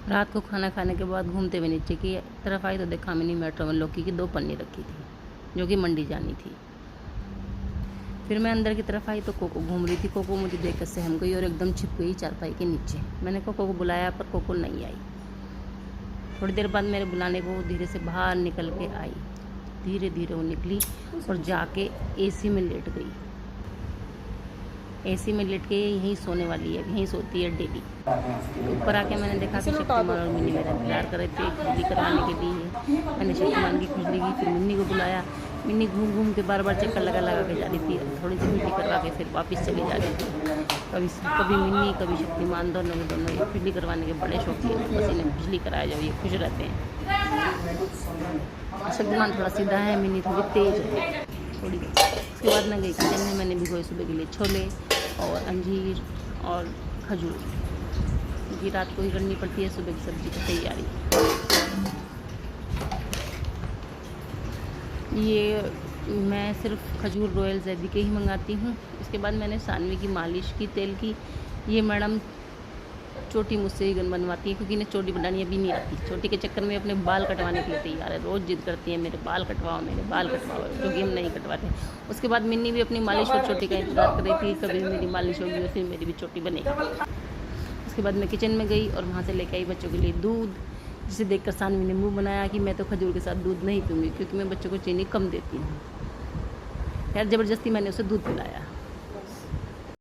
रात को खाना खाने के बाद घूमते हुए नीचे की तरफ आई तो देखा मिनी मेट्रो में लौकी की 2 पन्नी रखी थी जो कि मंडी जानी थी। फिर मैं अंदर की तरफ आई तो कोको घूम रही थी। कोको मुझे देखकर सहम गई और एकदम छिप गई चारपाई के नीचे। मैंने कोको को बुलाया पर कोको नहीं आई। थोड़ी देर बाद मेरे बुलाने को वो धीरे से बाहर निकल के आई। धीरे धीरे वो निकली और जाके एसी में लेट गई। एसी में लेट के यहीं सोने वाली है, यहीं सोती है डेली। ऊपर आके मैंने देखा कि शक्तिमान और मिन्नी मेरा इंतजार कर रहे थे खुजली करवाने के लिए। मैंने शक्तिमान की खुजली की, फिर मिन्नी को बुलाया। मिन्नी घूम घूम के बार बार चक्कर लगा लगा के जा रही थी। थोड़ी सी खुजली करवा के फिर वापस चली जा रही थी। कभी मिन्नी कभी शक्तिमान, दोनों ये खुजली करवाने के बड़े शौकीन हैं। बस इन्हें खुजली कराया जाओ, ये खुश रहते हैं। शक्तिमान थोड़ा सीधा है, मिन्नी थोड़ी तेज है थोड़ी। उसके बाद मैं गई किचन में। मैंने भिगोए सुबह के लिए छोले और अंजीर और खजूर, क्योंकि रात को ही करनी पड़ती है सुबह की सब्जी की तैयारी। ये मैं सिर्फ खजूर रॉयल जैदी के ही मंगाती हूँ। इसके बाद मैंने सानवी की मालिश की तेल की। ये मैडम चोटी मुझसे ही बनवाती है, क्योंकि इन्हें चोटी बनानी अभी नहीं आती। चोटी के चक्कर में अपने बाल कटवाने के लिए तैयार है। रोज़ जिद करती है मेरे बाल कटवाओ, मेरे बाल कटवाओ, क्योंकि हम नहीं कटवाते। उसके बाद मिन्नी भी अपनी मालिश और चोटी का इंतजार कर रही थी। कभी मेरी मालिश होगी और फिर मेरी भी चोटी बनेगी। उसके बाद मैं किचन में गई और वहाँ से लेकर आई बच्चों के लिए दूध, जिसे देखकर सानवी ने मुँह बनाया कि मैं तो खजूर के साथ दूध नहीं पीऊँगी, क्योंकि मैं बच्चों को चीनी कम देती हूँ। खैर ज़बरदस्ती मैंने उसे दूध पिलाया।